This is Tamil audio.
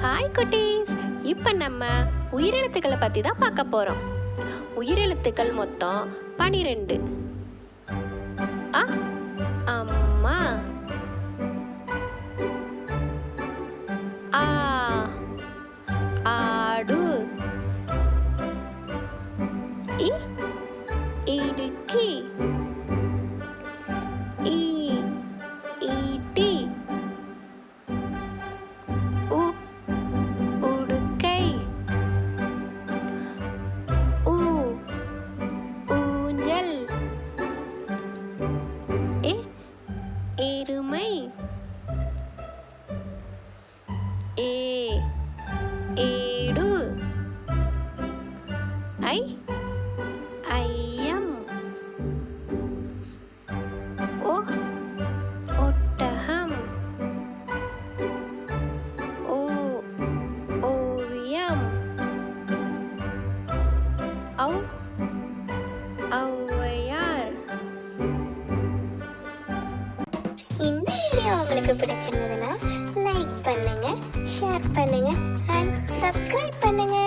ஹாய் குட்டீஸ், இப்போ நம்ம உயிரெழுத்துக்களை பற்றி தான் பார்க்க போகிறோம். உயிரெழுத்துக்கள் மொத்தம் 12. அ அம்மா, ஆ ஆடு, இ இடுக்கி, ஈ ஈட்டி, உ உடுக்கை, ஊ ஊஞ்சல், எ எருமை, ஏ ஏடு, ஐ ஐயம், ஓ ஒட்டகம், ஓ ஓவியம், ஔ ஔவையார். இந்த வீடியோ உங்களுக்கு பிடிச்சிருந்ததுன்னா லைக் பண்ணுங்க, ஷேர் பண்ணுங்க அண்ட் சப்ஸ்கிரைப் பண்ணுங்க.